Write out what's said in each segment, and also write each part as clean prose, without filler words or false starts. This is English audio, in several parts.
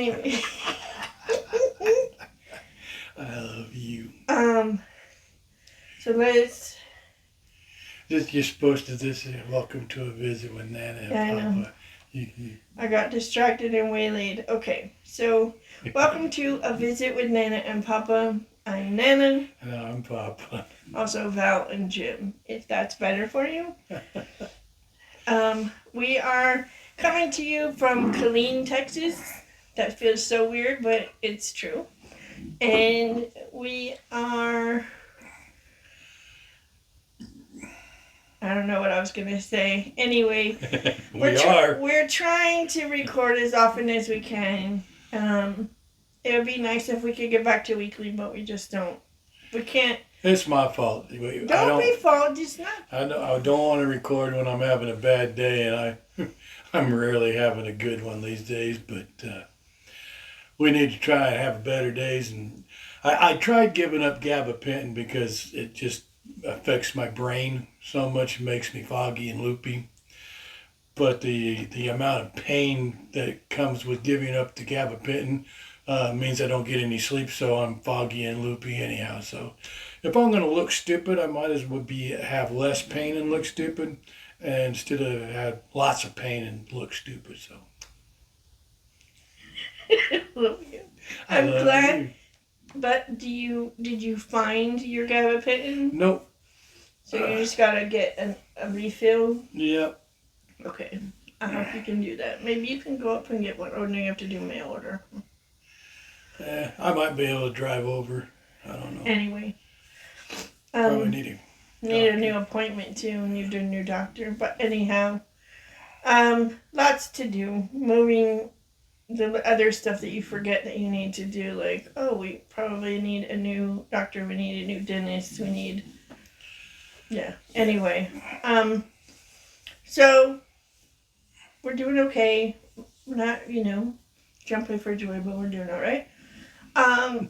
Anyway. I love you. So let's... You're supposed to welcome to a visit with Nana and Yeah, I know. Papa. I got distracted and waylaid. Okay, so welcome to a visit with Nana and Papa. I'm Nana. And I'm Papa. Also Val and Jim, if that's better for you. We are coming to you from Killeen, Texas. That feels so weird, but it's true. And we are... I don't know what I was going to say. Anyway, we're trying to record as often as we can. It would be nice if we could get back to weekly, but we just don't. We can't. It's my fault. Don't be fault. It's not. I don't want to record when I'm having a bad day, and I'm rarely having a good one these days. But we need to try and have better days. And I tried giving up gabapentin because it just affects my brain so much. It makes me foggy and loopy. But the amount of pain that comes with giving up the gabapentin means I don't get any sleep, so I'm foggy and loopy anyhow. So if I'm going to look stupid, I might as well have less pain and look stupid, instead of have lots of pain and look stupid. So Love you. I'm glad. You. But did you find your gabapentin? Nope. So you just gotta get a refill? Yep. Okay. I hope you can do that. Maybe you can go up and get one, or do you have to do mail order? I might be able to drive over. I don't know. Anyway. Probably need a new appointment too, need a new doctor. But anyhow, lots to do. Moving, the other stuff that you forget that you need to do, like, oh, we probably need a new doctor, we need a new dentist, we need... Yeah. Anyway, so we're doing okay. We're not, jumping for joy, but we're doing all right. I'm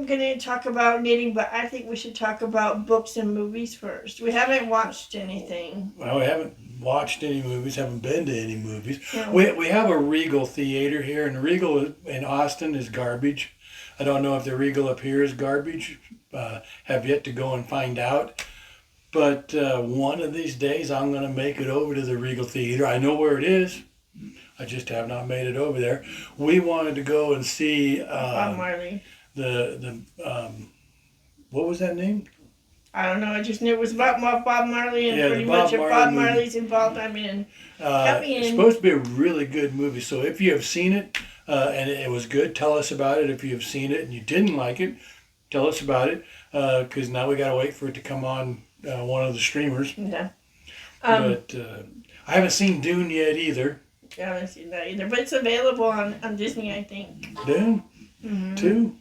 going to talk about knitting, but I think we should talk about books and movies first. We haven't watched anything. Well, we haven't watched any movies, haven't been to any movies. No. We have a Regal theater here, and Regal in Austin is garbage. I don't know if the Regal up here is garbage. Have yet to go and find out. But one of these days, I'm going to make it over to the Regal Theater. I know where it is. I just have not made it over there. We wanted to go and see Bob Marley. What was that name? I don't know. I just knew it was about Bob Marley, and pretty much if Bob Marley's involved, I'm in. It's supposed to be a really good movie. So if you have seen it and it was good, tell us about it. If you have seen it and you didn't like it, tell us about it. Because now we got to wait for it to come on one of the streamers. Yeah. But I haven't seen Dune yet either. I haven't seen that either. But it's available on Disney, I think. Dune? Mm-hmm. 2?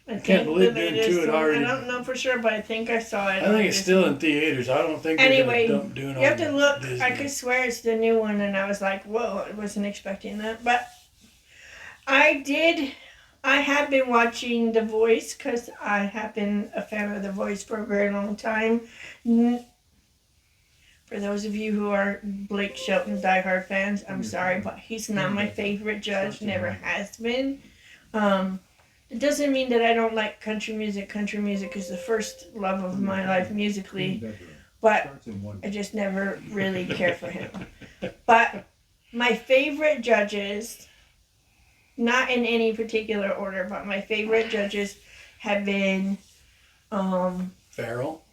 I can't believe Dune 2 had already... I don't know for sure, but I think I saw it. I think it's still in theaters. I don't think they're going to dump Dune on you have to look. Disney. I could swear it's the new one, and I was like, whoa, I wasn't expecting that. But I have been watching The Voice, because I have been a fan of The Voice for a very long time. For those of you who are Blake Shelton diehard fans, I'm sorry, but he's not my favorite judge, never has been. It doesn't mean that I don't like country music. Country music is the first love of my life musically, but I just never really care for him. But my favorite judges, not in any particular order, but my favorite judges have been Farrell,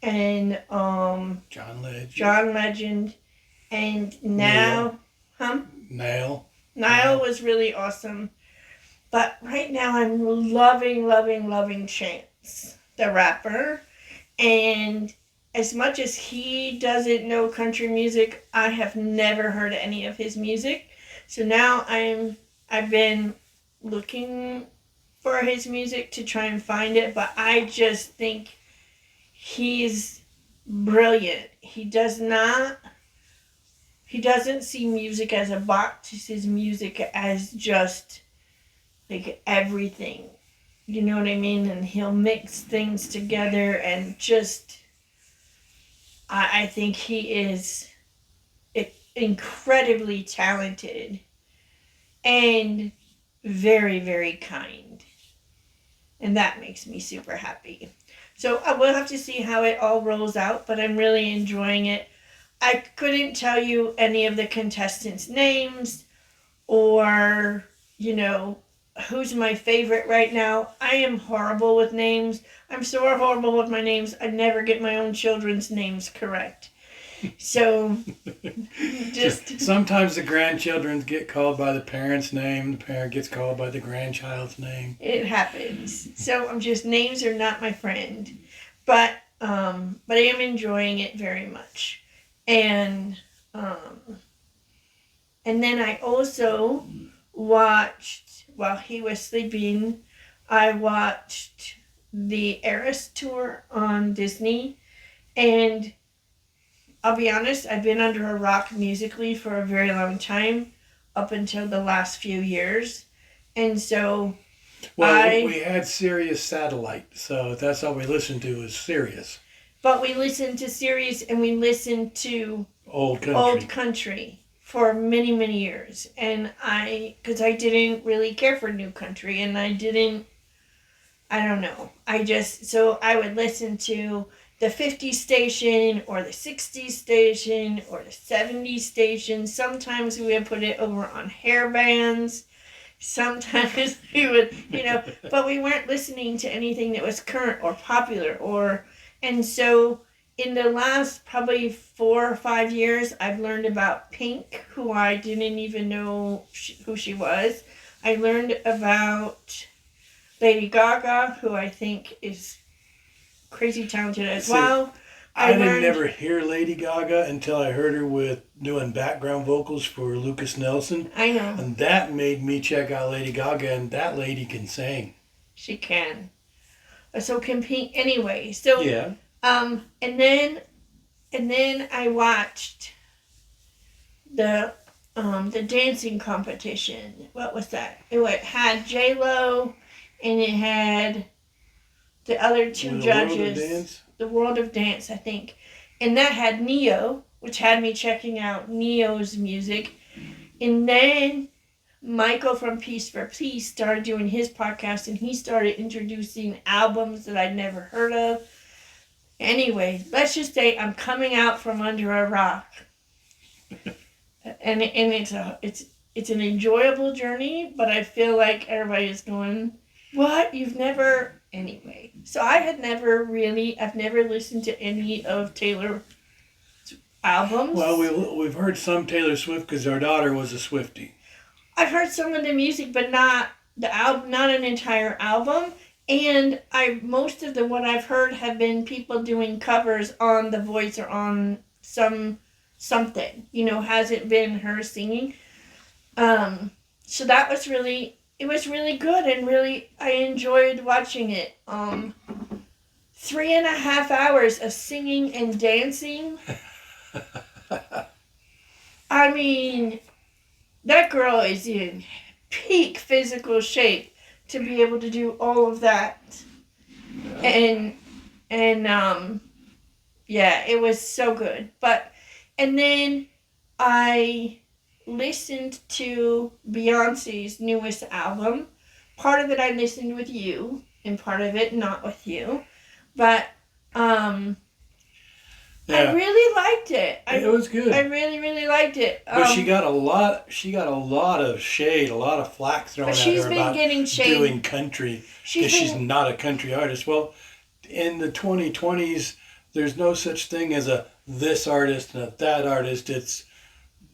and John Legend, and now, Niall was really awesome. But right now I'm loving Chance, the rapper. And as much as he doesn't know country music, I have never heard any of his music. So now I've been looking for his music to try and find it, but I just think he's brilliant. He doesn't see music as a box. He sees music as just like everything. You know what I mean? And he'll mix things together and just, I think he is incredibly talented and very, very kind. And that makes me super happy. So I will have to see how it all rolls out, but I'm really enjoying it. I couldn't tell you any of the contestants' names or, who's my favorite right now. I am horrible with names. I'm so horrible with my names, I never get my own children's names correct. So, just... Sometimes the grandchildren get called by the parent's name, the parent gets called by the grandchild's name. It happens. So, names are not my friend. But I am enjoying it very much. And then I also watched, while he was sleeping, I watched the Eras Tour on Disney. And I'll be honest, I've been under a rock musically for a very long time, up until the last few years. And so we had Sirius Satellite, so that's all we listened to is Sirius. But we listened to Sirius and we listened to Old country for many, many years. And because I didn't really care for new country, and I don't know. So I would listen to the 50s station or the 60s station or the 70s station. Sometimes we would put it over on hair bands. Sometimes we would, but we weren't listening to anything that was current or popular and so in the last probably 4 or 5 years, I've learned about Pink, who I didn't even know who she was. I learned about Lady Gaga, who I think is crazy talented as well. I didn't never hear Lady Gaga until I heard her doing background vocals for Lucas Nelson. I know. And that made me check out Lady Gaga, and that lady can sing. She can. So can Pink. Anyway, so yeah. And then I watched the dancing competition. What was that? It had J-Lo, and it had the other two judges. The World of Dance, I think. And that had Neo, which had me checking out Neo's music. And then Michael from Piece for Peace started doing his podcast, and he started introducing albums that I'd never heard of. Anyway, let's just say I'm coming out from under a rock. And it's an enjoyable journey, but I feel like everybody is going, what? You've never... Anyway, so I've never listened to any of Taylor's albums. Well, we've heard some Taylor Swift because our daughter was a Swiftie. I've heard some of the music, but not the album, not an entire album. And most of what I've heard have been people doing covers on The Voice or on something. Hasn't been her singing. So that was really... It was really good, and really, I enjoyed watching it. 3.5 hours of singing and dancing. I mean, that girl is in peak physical shape to be able to do all of that. And it was so good. And then I listened to Beyonce's newest album. Part of it I listened with you, and part of it not with you. But I really liked it. It was good. I really, really liked it. But she got a lot of shade, a lot of flack thrown at her about doing country because she's not a country artist. Well, in the 2020s, there's no such thing as a this artist and a that artist.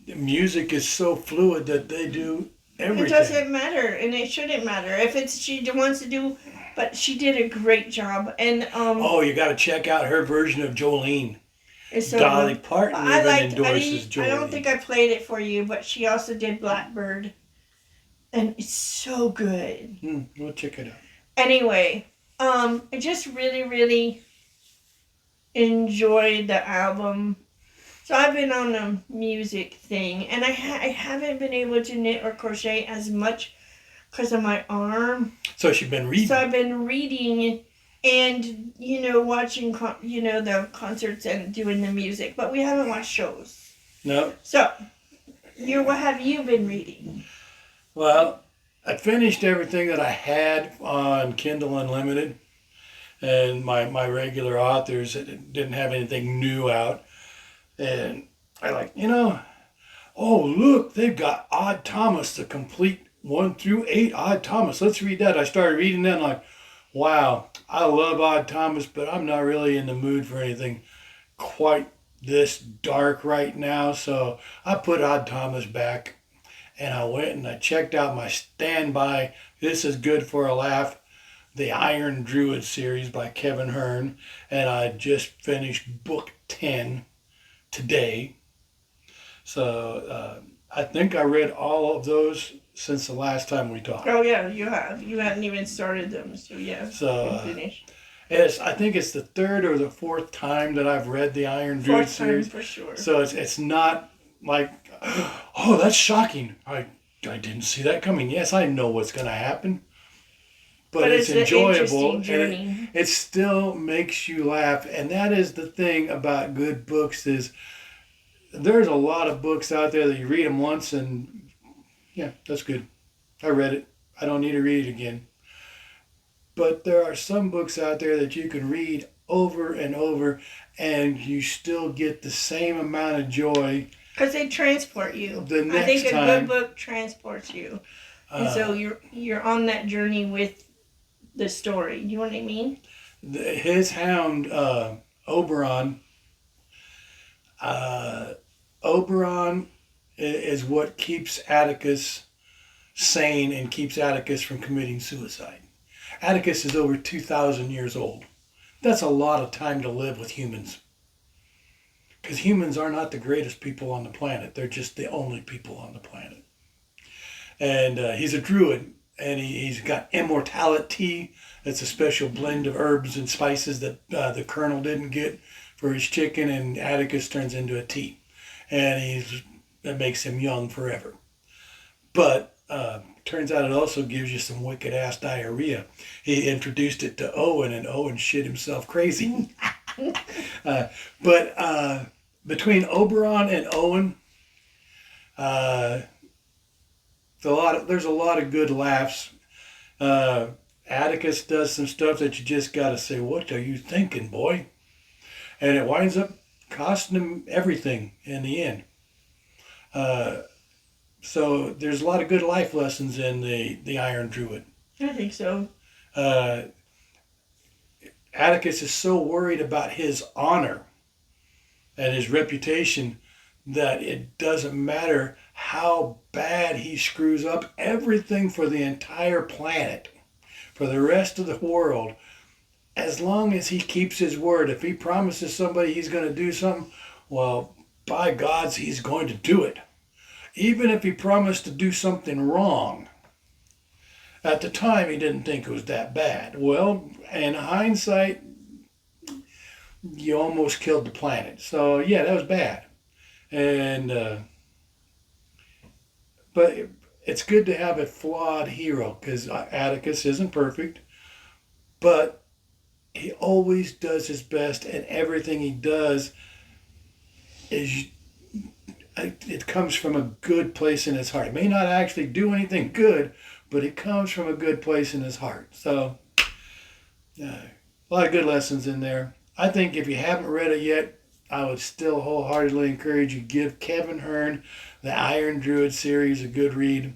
Music is so fluid that they do everything. It doesn't matter, and it shouldn't matter. If she wants to do, but she did a great job. And you got to check out her version of Jolene. So Dolly Parton endorses Jolene. I don't think I played it for you, but she also did Blackbird, and it's so good. We'll check it out. Anyway, I just really, really enjoyed the album. So I've been on a music thing, and I haven't been able to knit or crochet as much because of my arm. So you've been reading. So I've been reading and, watching, the concerts and doing the music, but we haven't watched shows. No. So What have you been reading? Well, I finished everything that I had on Kindle Unlimited, and my regular authors didn't have anything new out. And I oh, look, they've got Odd Thomas, the complete 1 through 8 Odd Thomas. Let's read that. I started reading that and like, wow, I love Odd Thomas, but I'm not really in the mood for anything quite this dark right now. So I put Odd Thomas back and I went and I checked out my standby. This is good for a laugh. The Iron Druid series by Kevin Hearne. And I just finished book 10 today. So I think I read all of those since the last time we talked. Oh yeah, you have. You hadn't even started them, so yeah. So finished. I think it's the third or the fourth time that I've read the Iron Druid series. For sure. So it's not like, oh, that's shocking. I didn't see that coming. Yes, I know what's going to happen. But it's enjoyable. Journey. It still makes you laugh. And that is the thing about good books is there's a lot of books out there that you read them once and, yeah, that's good. I read it. I don't need to read it again. But there are some books out there that you can read over and over and you still get the same amount of joy. Because they transport you. The next I think a time, good book transports you. And so you're on that journey with the story. You know what I mean? His hound, Oberon, Oberon is what keeps Atticus sane and keeps Atticus from committing suicide. Atticus is over 2,000 years old. That's a lot of time to live with humans. Because humans are not the greatest people on the planet. They're just the only people on the planet. And he's a druid, and he's got immortality. It's a special blend of herbs and spices that the colonel didn't get for his chicken, and Atticus turns into a tea. And that makes him young forever. But turns out it also gives you some wicked-ass diarrhea. He introduced it to Owen, and Owen shit himself crazy. But between Oberon and Owen, there's a lot of good laughs. Atticus does some stuff that you just got to say, what are you thinking, boy? And it winds up costing him everything in the end. So there's a lot of good life lessons in the Iron Druid. I think so. Atticus is so worried about his honor and his reputation that it doesn't matter how bad he screws up everything for the entire planet, for the rest of the world, as long as he keeps his word. If he promises somebody he's going to do something, well, by gods, he's going to do it. Even if he promised to do something wrong. At the time, he didn't think it was that bad. Well, in hindsight, you almost killed the planet. So, yeah, that was bad. And but it's good to have a flawed hero, because Atticus isn't perfect, but he always does his best, and everything he does it comes from a good place in his heart. It may not actually do anything good, but it comes from a good place in his heart. So, a lot of good lessons in there. I think if you haven't read it yet, I would still wholeheartedly encourage you to give Kevin Hearne, the Iron Druid series, a good read.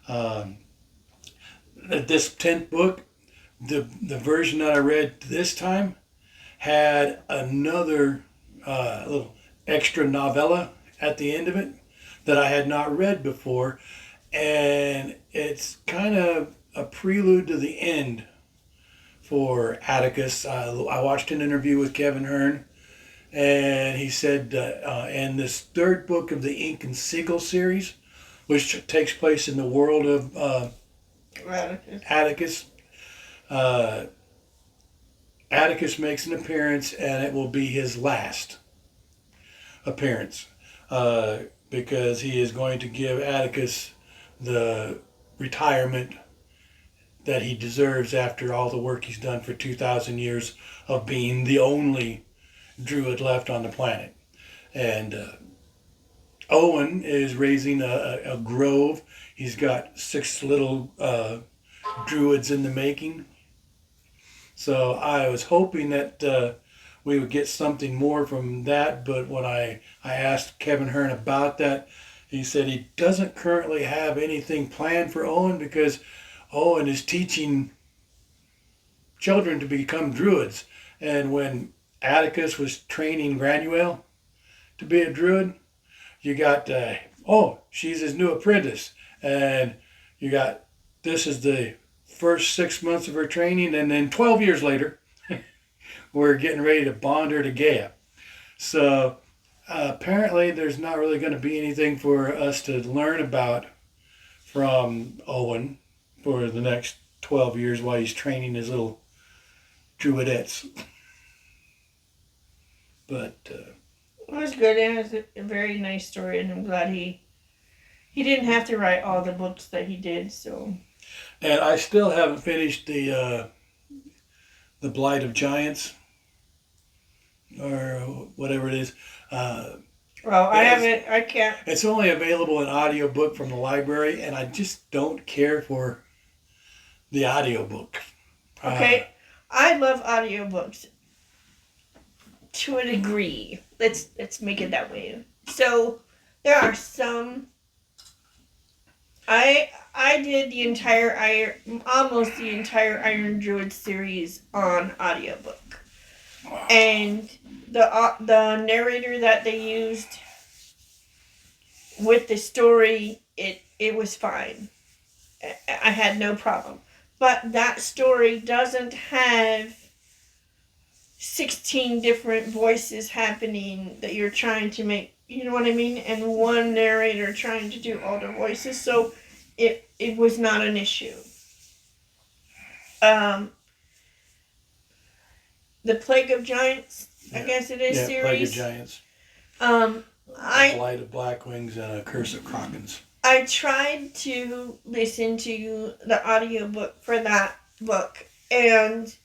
This 10th book, the version that I read this time, had another little extra novella at the end of it that I had not read before, and it's kind of a prelude to the end for Atticus. I watched an interview with Kevin Hearne, and he said in this third book of the Ink and Sigil series, which takes place in the world of Atticus, Atticus makes an appearance, and it will be his last appearance, because he is going to give Atticus the retirement that he deserves after all the work he's done for 2,000 years of being the only druid left on the planet. And Owen is raising a grove. He's got 6 little druids in the making. So I was hoping that we would get something more from that. But when I asked Kevin Hearne about that, he said he doesn't currently have anything planned for Owen because Owen is teaching children to become druids. And when Atticus was training Granuel to be a druid, you got, she's his new apprentice. And you got, this is the first 6 months of her training. And then 12 years later, we're getting ready to bond her to Gaia. So apparently, there's not really going to be anything for us to learn about from Owen for the next 12 years while he's training his little druidettes. But It was good, and it was a very nice story, and I'm glad he didn't have to write all the books that he did. So. And I still haven't finished the Blight of Giants or whatever it is. Well, I haven't. I can't. It's only available in audiobook from the library, and I just don't care for the audiobook. Okay, I love audiobooks to a degree. Let's make it that way. So there are some. I did almost the entire Iron Druid series on audiobook, and the narrator that they used with the story, it was fine. I had no problem. But that story doesn't have 16 different voices happening that you're trying to make, you know what I mean? And one narrator trying to do all the voices. So it was not an issue. The Plague of Giants, I guess it is, series. Plague of Giants. A Blight of Blackwings and a Curse of Krakens. I tried to listen to the audiobook for that book, and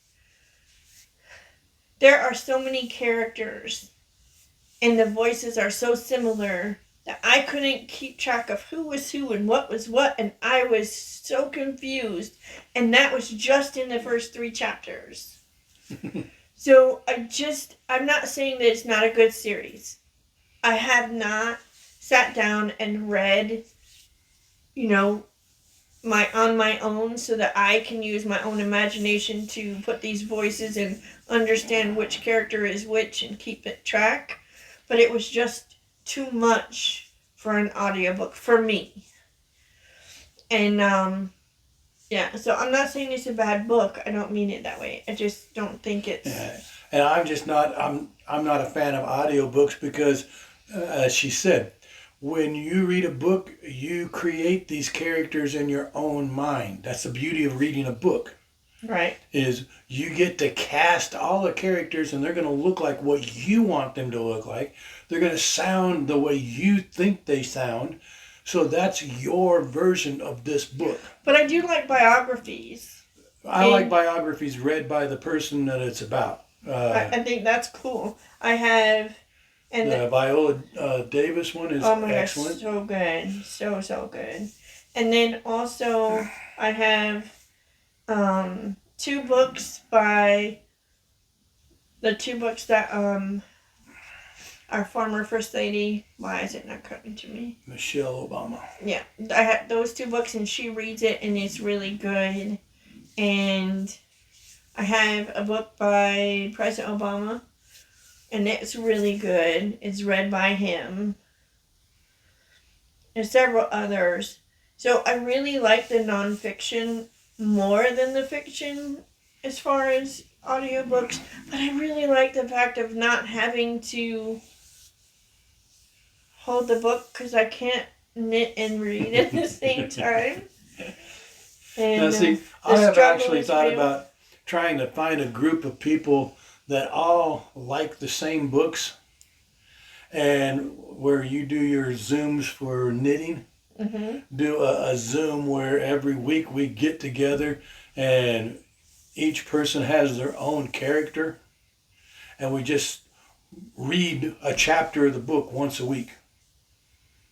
there are so many characters, and the voices are so similar that I couldn't keep track of who was who and what was what, and I was so confused, and that was just in the first 3 chapters. So I'm not saying that it's not a good series. I have not sat down and read, on my own so that I can use my own imagination to put these voices and understand which character is which and keep it track. But it was just too much for an audiobook for me. And so I'm not saying it's a bad book. I don't mean it that way. I just don't think it's... Yeah. And I'm not a fan of audiobooks because, as she said, when you read a book, you create these characters in your own mind. That's the beauty of reading a book. Right. Is you get to cast all the characters and they're going to look like what you want them to look like. They're going to sound the way you think they sound. So that's your version of this book. But I do like biographies. I like biographies read by the person that it's about. I think that's cool. I have... And the Viola Davis one is excellent. Gosh, so good. So good. And then also I have 2 books by the 2 books that our former First Lady, why is it not coming to me? Michelle Obama. Yeah. I have those 2 books and she reads it and it's really good. And I have a book by President Obama. And it's really good. It's read by him. And several others. So I really like the nonfiction more than the fiction as far as audiobooks. But I really like the fact of not having to hold the book because I can't knit and read at the same time. And now see, I have actually thought about trying to find a group of people that all like the same books, and where you do your Zooms for knitting, do a Zoom where every week we get together and each person has their own character and we just read a chapter of the book once a week.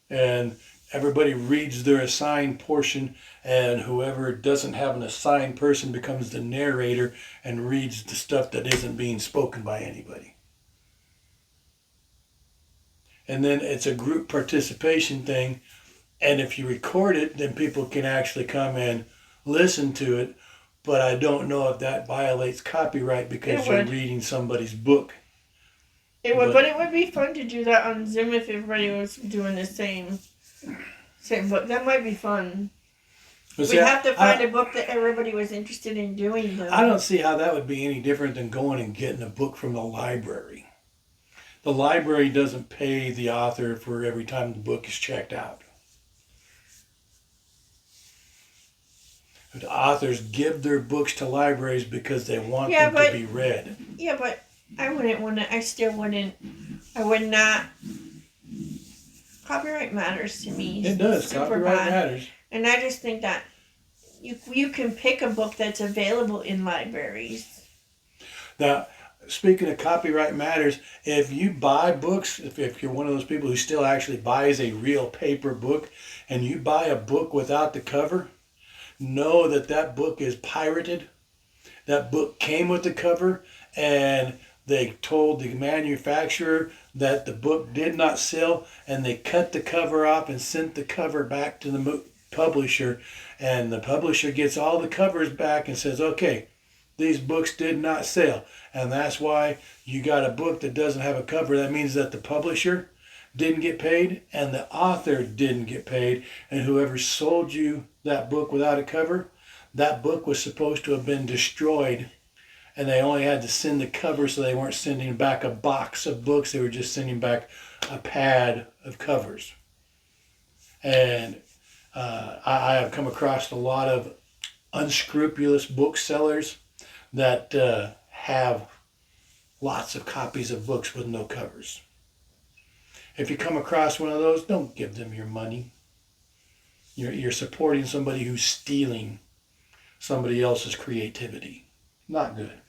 and everybody reads their assigned portion, and whoever doesn't have an assigned person becomes the narrator and reads the stuff that isn't being spoken by anybody. And then it's a group participation thing, and if you record it, then people can actually come and listen to it. But I don't know if that violates copyright because you're reading somebody's book. It would, but it would be fun to do that on Zoom if everybody was doing the same book. That might be fun. We'd have to find a book that everybody was interested in doing, though. I don't see how that would be any different than going and getting a book from the library. The library doesn't pay the author for every time the book is checked out. The authors give their books to libraries because they want them to be read. Yeah, but I wouldn't want to. I would not. Copyright matters to me. It does. Copyright matters. And I just think that you can pick a book that's available in libraries. Now, speaking of copyright matters, if you buy books, if you're one of those people who still actually buys a real paper book, and you buy a book without the cover, know that that book is pirated. That book came with the cover, and they told the manufacturer that the book did not sell, and they cut the cover off and sent the cover back to the publisher, and the publisher gets all the covers back and says, okay, these books did not sell, and that's why you got a book that doesn't have a cover. That means that the publisher didn't get paid and the author didn't get paid, and whoever sold you that book without a cover, that book was supposed to have been destroyed, and they only had to send the cover, so they weren't sending back a box of books, they were just sending back a pad of covers. And I have come across a lot of unscrupulous booksellers that have lots of copies of books with no covers. If you come across one of those, don't give them your money. You're supporting somebody who's stealing somebody else's creativity. Not good.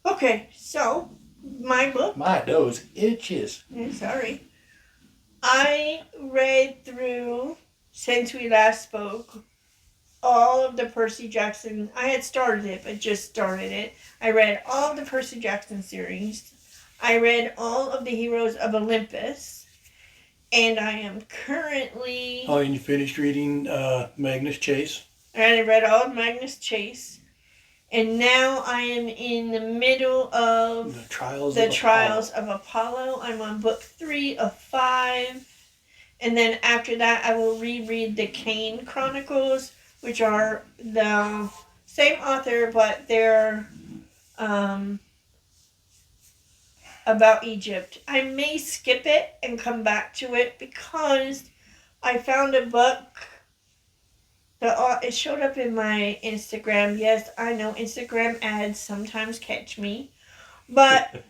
Okay, so my book. My nose itches. Sorry. I read through, since we last spoke, all of the Percy Jackson. I had started it, but just started it. I read all of the Percy Jackson series. I read all of the Heroes of Olympus. And I am currently... Oh, and you finished reading Magnus Chase? And I read all of Magnus Chase. And now I am in the middle of the Trials of Apollo. I'm on book 3 of 5. And then after that, I will reread the Kane Chronicles, which are the same author, but they're about Egypt. I may skip it and come back to it because I found a book. It showed up in my Instagram. Yes, I know Instagram ads sometimes catch me. But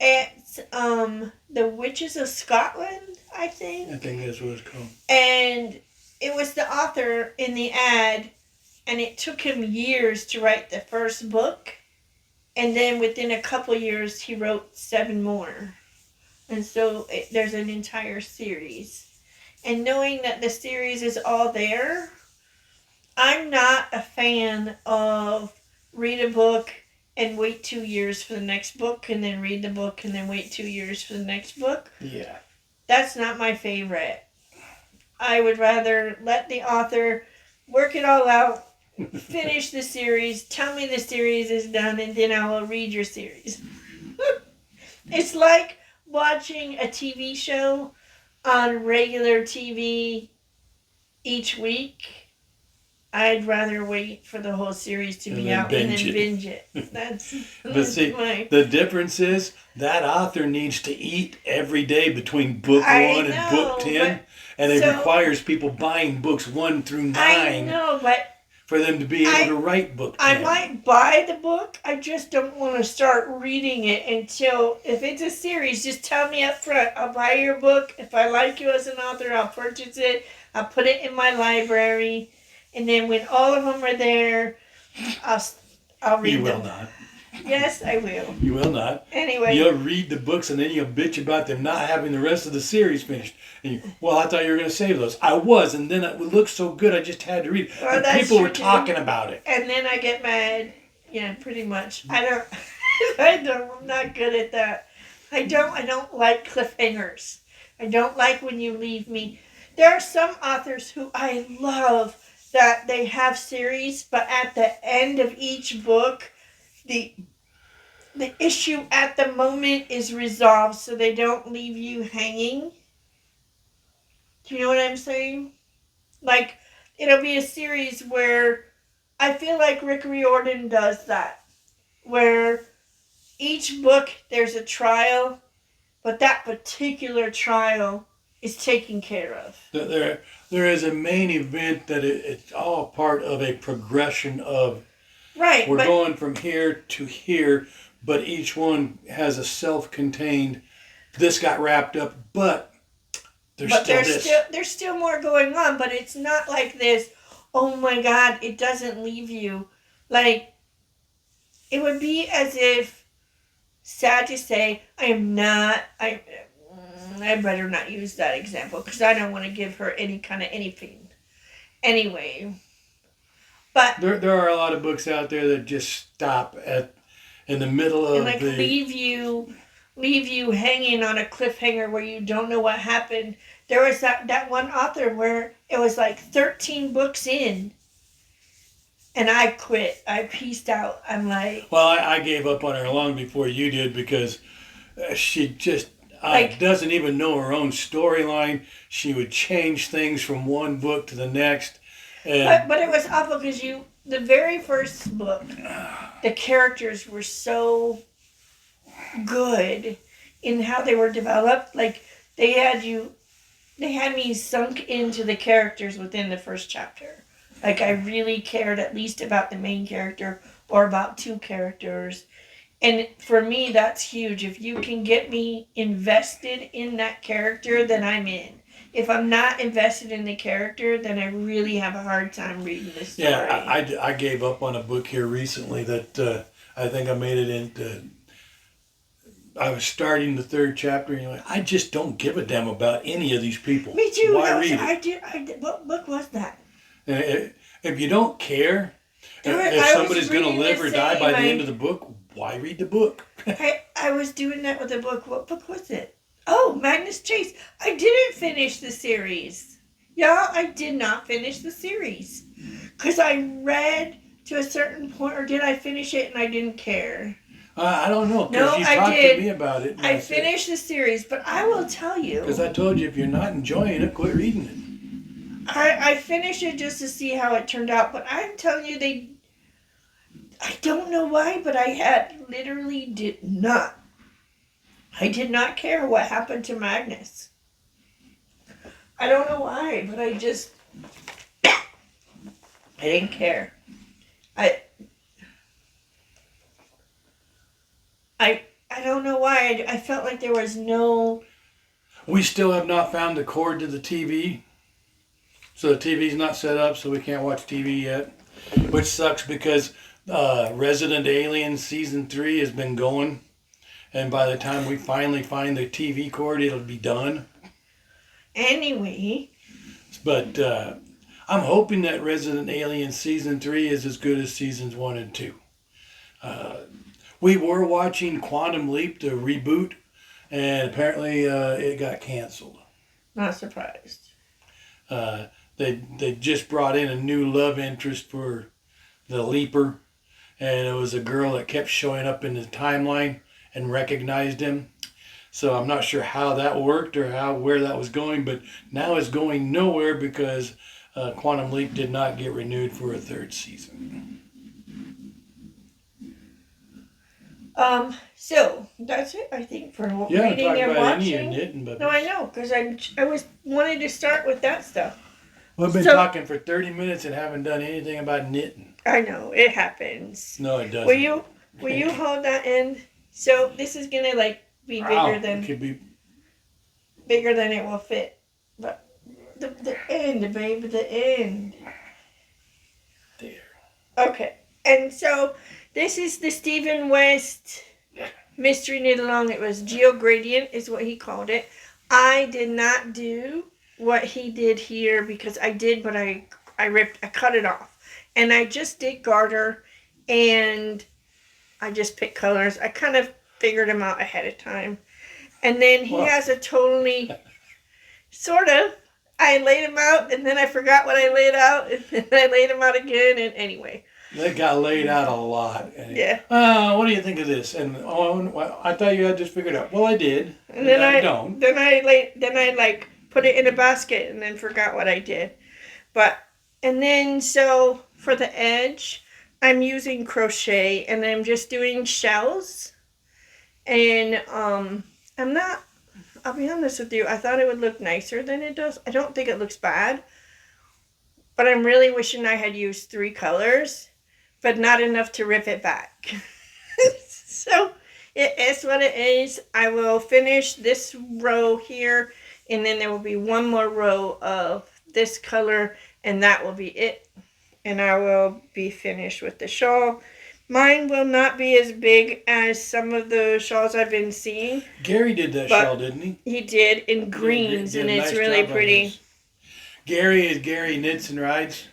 it's The Witches of Scotland, I think. I think that's what it's called. And it was the author in the ad, and it took him years to write the first book. And then within a couple years, he wrote 7 more. And so there's an entire series. And knowing that the series is all there, I'm not a fan of read a book and wait 2 years for the next book, and then read the book and then wait 2 years for the next book. Yeah. That's not my favorite. I would rather let the author work it all out, finish the series, tell me the series is done, and then I will read your series. It's like watching a TV show on regular TV each week. I'd rather wait for the whole series to be out and then binge it. But see, the difference is that author needs to eat every day between book 1 and book 10. And it requires people buying books 1 through 9. I know, but for them to be able to write book 10. I might buy the book. I just don't want to start reading it until, if it's a series, just tell me up front. I'll buy your book. If I like you as an author, I'll purchase it. I'll put it in my library. And then when all of them are there, I'll read them. You will not. Yes, I will. You will not. Anyway. You'll read the books and then you'll bitch about them not having the rest of the series finished. And you, well, I thought you were going to save those. I was, and then it looked so good I just had to read it. Well, And that's people were true, too. talking about it. And then I get mad. Yeah, pretty much. I don't. I'm not good at that. I don't like cliffhangers. I don't like when you leave me. There are some authors who I love that they have series, but at the end of each book, the issue at the moment is resolved, so they don't leave you hanging. Do you know what I'm saying? Like, it'll be a series where I feel like Rick Riordan does that, where each book there's a trial, but that particular trial is taken care of. There is a main event that it's all part of a progression of. Right. We're going from here to here, but each one has a self-contained. This got wrapped up, but there's still more going on, but it's not like this. Oh my God! It doesn't leave you like. It would be as if, sad to say, I better not use that example because I don't want to give her any kind of anything. Anyway, but there are a lot of books out there that just stop in the middle of and like leave you hanging on a cliffhanger where you don't know what happened. There was that one author where it was like 13 books in. And I quit. I pieced out. I'm like... Well, I gave up on her long before you did because she just doesn't even know her own storyline. She would change things from one book to the next. And but it was awful because the very first book, the characters were so good in how they were developed. Like, they had me sunk into the characters within the first chapter. Like, I really cared at least about the main character or about two characters. And for me, that's huge. If you can get me invested in that character, then I'm in. If I'm not invested in the character, then I really have a hard time reading this story. Yeah, I gave up on a book here recently that I think I made it into... I was starting the third chapter, and you're like, I just don't give a damn about any of these people. Me too. Why read it? I did. What book was that? If you don't care if somebody's going to live or die by the end of the book, why read the book? I was doing that with a book. What book was it? Oh, Magnus Chase. I didn't finish the series. Y'all, I did not finish the series. Because I read to a certain point, or did I finish it and I didn't care? I don't know. No, you I talked did. To me about it. I finished the series, but I will tell you. Because I told you, if you're not enjoying it, quit reading it. I finished it just to see how it turned out, but I'm telling you, I don't know why, but I did not care what happened to Magnus. I don't know why, but I didn't care. I don't know why. I felt like there was no... We still have not found the cord to the TV. So the TV's not set up, so we can't watch TV yet. Which sucks because Resident Alien Season 3 has been going. And by the time we finally find the TV cord, it'll be done. Anyway. But I'm hoping that Resident Alien Season 3 is as good as Seasons 1 and 2. We were watching Quantum Leap, the reboot, and apparently it got canceled. Not surprised. They just brought in a new love interest for the Leaper, and it was a girl that kept showing up in the timeline and recognized him. So I'm not sure how that worked or where that was going, but now it's going nowhere because Quantum Leap did not get renewed for a third season. So that's it, I think, for you reading and watching. Any knitting, but no, I know, because I wanted to start with that stuff. We've been talking for 30 minutes and haven't done anything about knitting. I know, it happens. No, it doesn't. Will you hold that end? So this is gonna be bigger than it could be bigger than it will fit. But the end, baby, the end. There. Okay. And so This is the Stephen West Mystery Knit Along. It was Geogradient is what he called it. I did not do what he did here because I did, but I cut it off. And I just did garter and I just picked colors. I kind of figured them out ahead of time. And then he has a totally, sort of, I laid them out and then I forgot what I laid out and then I laid them out again and anyway. They got laid out a lot. And yeah. What do you think of this? And I thought you had this figured out. Well, I did. And then I don't. Then I like put it in a basket and then forgot what I did. And then so for the edge, I'm using crochet and I'm just doing shells. And I'll be honest with you, I thought it would look nicer than it does. I don't think it looks bad. But I'm really wishing I had used 3 colors, but not enough to rip it back. So it is what it is. I will finish this row here, and then there will be one more row of this color, and that will be it. And I will be finished with the shawl. Mine will not be as big as some of the shawls I've been seeing. Gary did that shawl, didn't he? He did in greens, and it's nice really pretty. Gary knits and rides.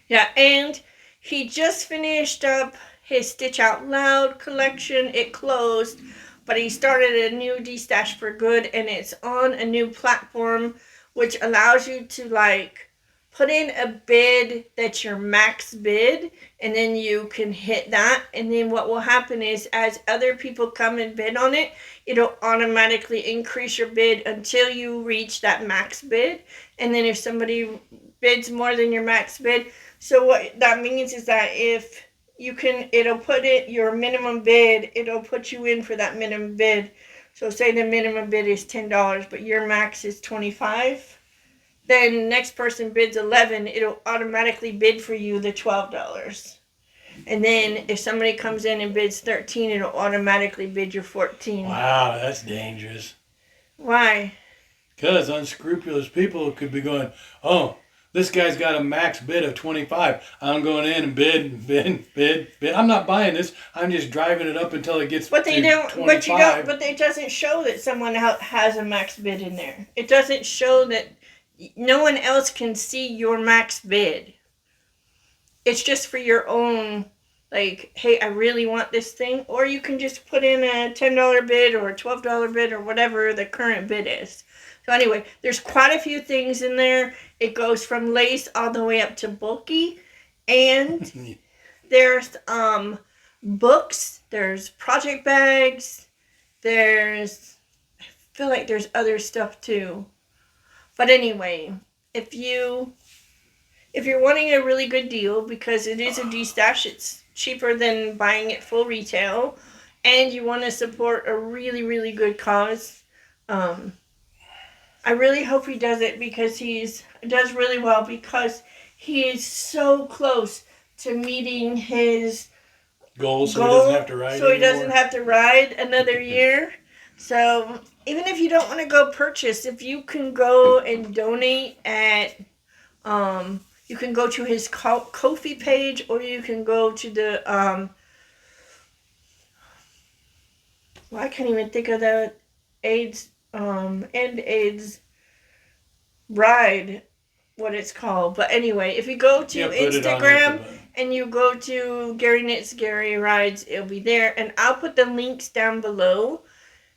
Yeah, and he just finished up his Stitch Out Loud collection. It closed, but he started a new D-Stash for good, and it's on a new platform, which allows you to like put in a bid that's your max bid, and then you can hit that. And then what will happen is as other people come and bid on it, it'll automatically increase your bid until you reach that max bid. And then if somebody bids more than your max bid, so what that means is that if you can, it'll put it your minimum bid, it'll put you in for that minimum bid. So say the minimum bid is $10, but your max is $25. Then next person bids $11, it'll automatically bid for you the $12. And then if somebody comes in and bids $13, it'll automatically bid you $14. Wow, that's dangerous. Why? Because unscrupulous people could be going, oh, this guy's got a max bid of $25. I'm going in and bid. I'm not buying this. I'm just driving it up until it gets to $25. But it doesn't show that someone has a max bid in there. It doesn't show that no one else can see your max bid. It's just for your own, like, hey, I really want this thing. Or you can just put in a $10 bid or a $12 bid or whatever the current bid is. So anyway, there's quite a few things in there. It goes from lace all the way up to bulky. And there's books. There's project bags. I feel like there's other stuff too. But anyway, if you're wanting a really good deal, because it is a D-Stash, it's cheaper than buying it full retail, and you want to support a really, really good cause, I really hope he does it because he does really well, because he is so close to meeting his goal, so he doesn't have to ride he doesn't have to ride another year. So even if you don't want to go purchase, if you can go and donate at, you can go to his Ko-fi page, or you can go to the, I can't even think of the AIDS ride, what it's called. But anyway, if you go to Instagram and you go to Gary Knits, Gary Rides, it'll be there. And I'll put the links down below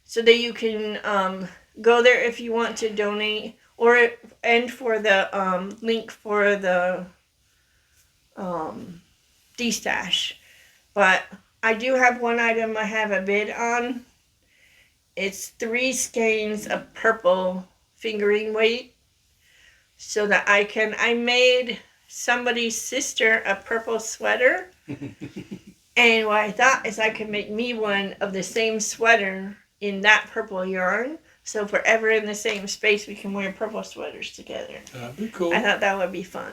so that you can go there if you want to donate, and for the link for the D-Stash. But I do have one item I have a bid on. It's 3 skeins of purple fingering weight, so that I made somebody's sister a purple sweater. And what I thought is I could make me one of the same sweater in that purple yarn. So if we're ever in the same space, we can wear purple sweaters together. That'd be cool. I thought that would be fun.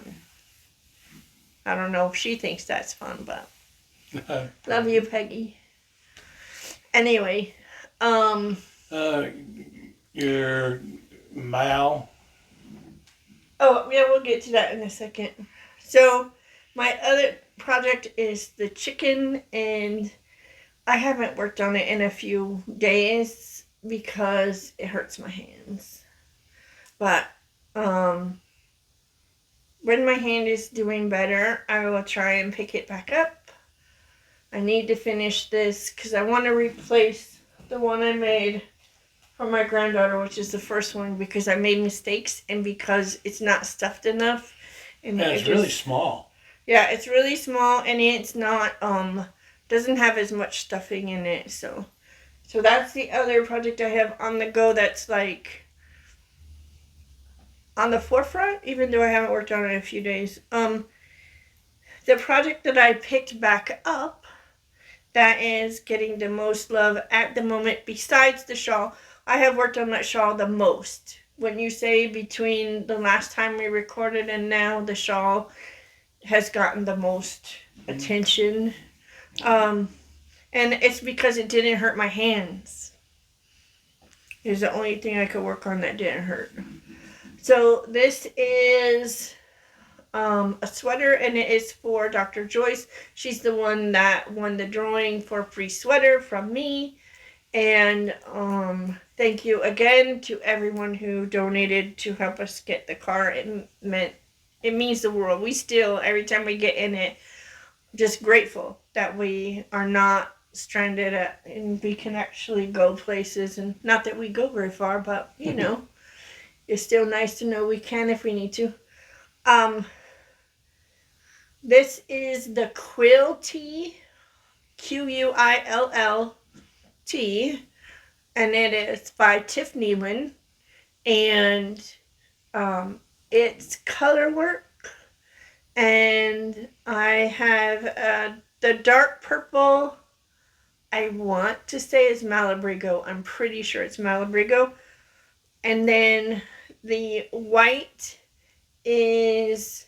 I don't know if she thinks that's fun, but love you, Peggy. Anyway, your Mal. Oh, yeah, we'll get to that in a second. So, my other project is the chicken, and I haven't worked on it in a few days because it hurts my hands. But um, when my hand is doing better, I will try and pick it back up. I need to finish this because I want to replace the one I made for my granddaughter, which is the first one, because I made mistakes and because it's not stuffed enough. And Yeah, it's really small. Yeah, it's really small and it's not doesn't have as much stuffing in it. So that's the other project I have on the go that's like on the forefront, even though I haven't worked on it in a few days. The project that I picked back up that is getting the most love at the moment, besides the shawl. I have worked on that shawl the most. When you say between the last time we recorded and now, the shawl has gotten the most attention. And it's because it didn't hurt my hands. It was the only thing I could work on that didn't hurt. So this is a sweater, and it is for Dr. Joyce. She's the one that won the drawing for free sweater from me. And thank you again to everyone who donated to help us get the car. It means the world. We still, every time we get in it, just grateful that we are not stranded and we can actually go places. And not that we go very far, but you know, it's still nice to know we can if we need to. This is the Quill Tea, Quillt, and it is by Tiff Nealon, and it's color work, and I have the dark purple. I want to say is Malabrigo. I'm pretty sure it's Malabrigo, and then the white is,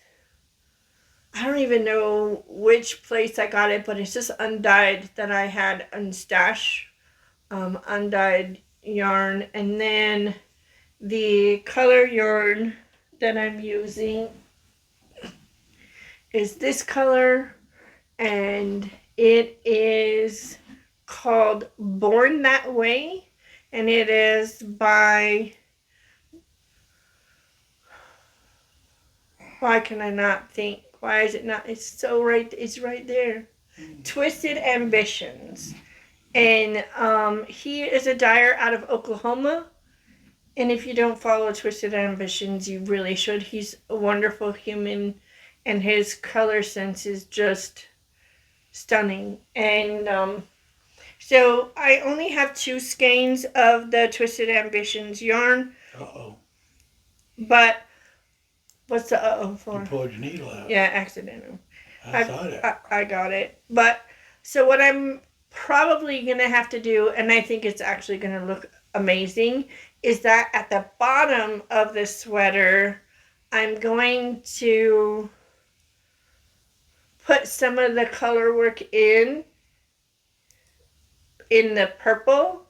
I don't even know which place I got it, but it's just undyed that I had on stash, undyed yarn. And then the color yarn that I'm using is this color, and it is called Born That Way, and it is by, why can I not think? Why is it not? It's so right. It's right there. Twisted Ambitions. And he is a dyer out of Oklahoma. And if you don't follow Twisted Ambitions, you really should. He's a wonderful human. And his color sense is just stunning. And so I only have 2 skeins of the Twisted Ambitions yarn. Uh-oh. But what's the uh-oh for? You pulled your needle out. Yeah, accidental. I got it. But so what I'm probably going to have to do, and I think it's actually going to look amazing, is that at the bottom of the sweater, I'm going to put some of the color work in the purple,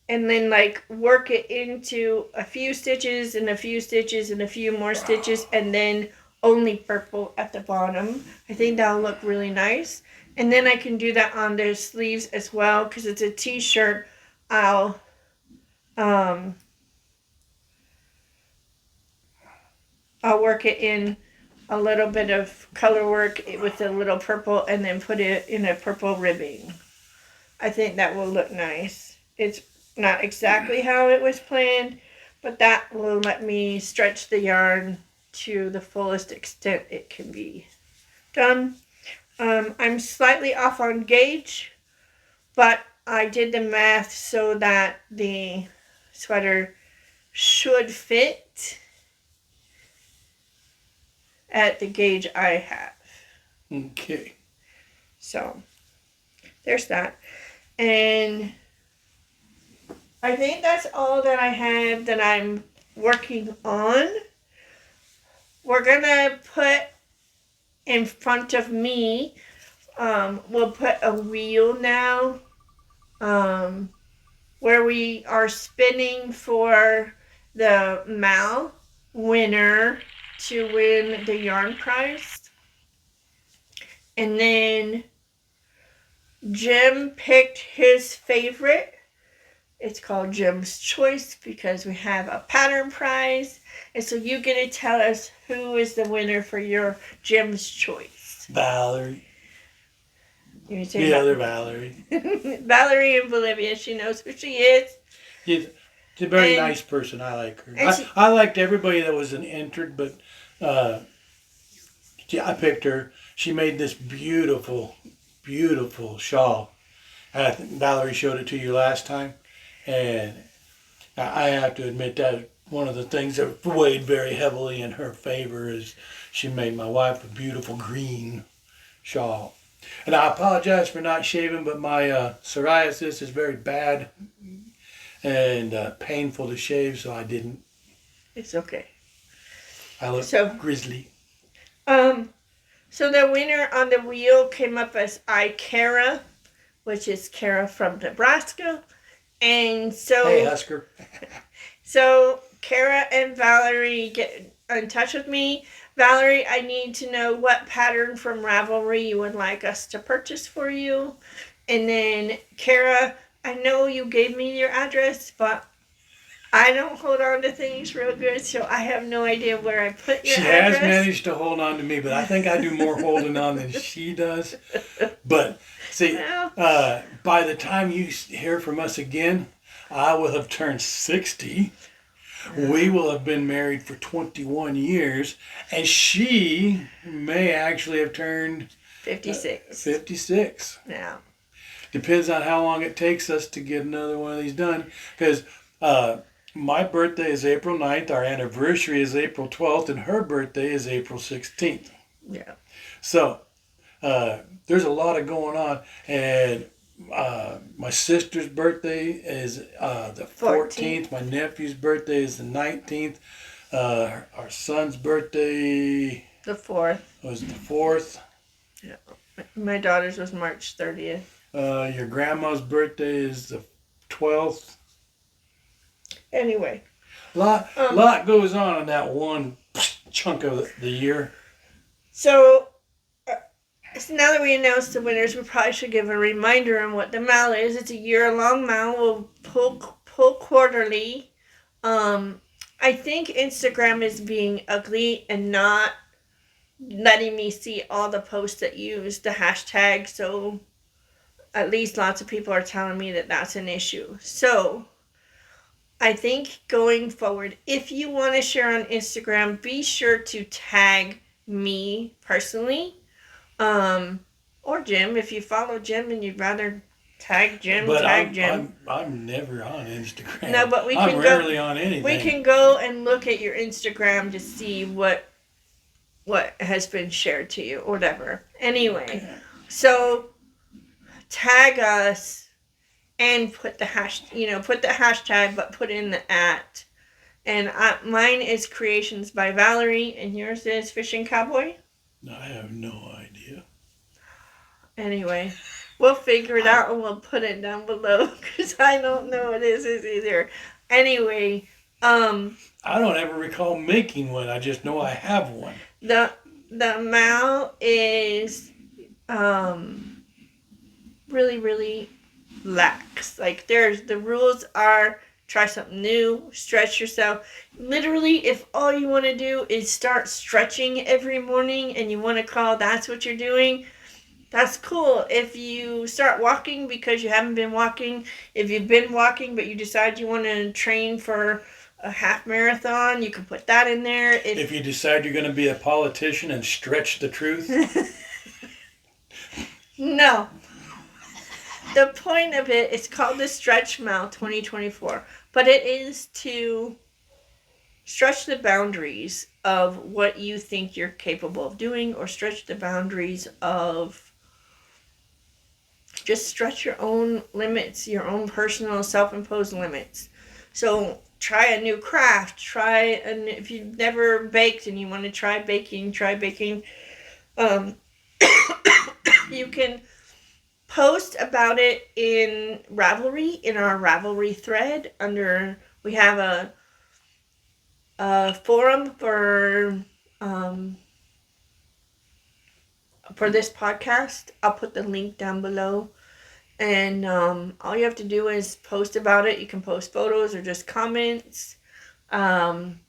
and then like work it into a few stitches and a few stitches and a few more stitches, and then only purple at the bottom. I think that'll look really nice. And then I can do that on their sleeves as well, because it's a t-shirt. I'll work it in a little bit of color work with a little purple, and then put it in a purple ribbing. I think that will look nice. It's not exactly how it was planned, but that will let me stretch the yarn to the fullest extent it can be done. I'm slightly off on gauge, but I did the math so that the sweater should fit at the gauge I have. Okay. So there's that. And I think that's all that I have that I'm working on. We're going to put in front of me, we'll put a wheel now, where we are spinning for the Mal winner to win the yarn prize. And then Jim picked his favorite. It's called Jim's Choice because we have a pattern prize. And so you get to tell us who is the winner for your Jim's Choice. Valerie. You say The other Valerie. Valerie in Bolivia. She knows who she is. She's a very nice person. I like her. I liked everybody that was entered, but I picked her. She made this beautiful, beautiful shawl. I think Valerie showed it to you last time. And I have to admit that one of the things that weighed very heavily in her favor is she made my wife a beautiful green shawl. And I apologize for not shaving, but my psoriasis is very bad and painful to shave, so I didn't. It's okay. I look grizzly. So the winner on the wheel came up as Kara, which is Kara from Nebraska. And so... Hey, Husker. So Kara and Valerie get in touch with me. Valerie, I need to know what pattern from Ravelry you would like us to purchase for you. And then Kara, I know you gave me your address, but I don't hold on to things real good, so I have no idea where I put your address. She has managed to hold on to me, but I think I do more holding on than she does. But see, by the time you hear from us again, I will have turned 60. We will have been married for 21 years, and she may actually have turned 56. 56. Yeah. Depends on how long it takes us to get another one of these done. Because my birthday is April 9th, our anniversary is April 12th, and her birthday is April 16th. Yeah. So there's a lot of going on. And my sister's birthday is the 14th. My nephew's birthday is the 19th. Our son's birthday... The 4th. Was the 4th. Yeah. My daughter's was March 30th. Your grandma's birthday is the 12th. Anyway. Lot goes on in that one chunk of the year. So now that we announced the winners, we probably should give a reminder on what the mal is. It's a year-long mal. We'll pull quarterly. I think Instagram is being ugly and not letting me see all the posts that use the hashtag. So at least lots of people are telling me that that's an issue. So I think going forward, if you want to share on Instagram, be sure to tag me personally. Or Jim, if you follow Jim and you'd rather tag Jim, tag Jim. I'm never on Instagram. No, but I'm rarely on anything. We can go and look at your Instagram to see what has been shared to you or whatever. Anyway, so tag us and put the hashtag, but put in the @ And mine is Creations by Valerie, and yours is Fishing Cowboy? I have no idea. Anyway, we'll figure it out and we'll put it down below because I don't know what this is either. Anyway, I don't ever recall making one. I just know I have one. The mal is really, really lax. Like the rules are try something new, stretch yourself. Literally, if all you want to do is start stretching every morning and you want to call that's what you're doing, that's cool. If you start walking because you haven't been walking, if you've been walking but you decide you want to train for a half marathon, you can put that in there. If you decide you're going to be a politician and stretch the truth. No. The point of it is called the Stretch Mal 2024, but it is to stretch the boundaries of what you think you're capable of doing, or stretch the boundaries of just stretch your own limits, your own personal self-imposed limits. So try a new craft, if you've never baked and you want to try baking. You can post about it in Ravelry, in our Ravelry thread. We have a forum for for this podcast. I'll put the link down below. And all you have to do is post about it. You can post photos or just comments. Um,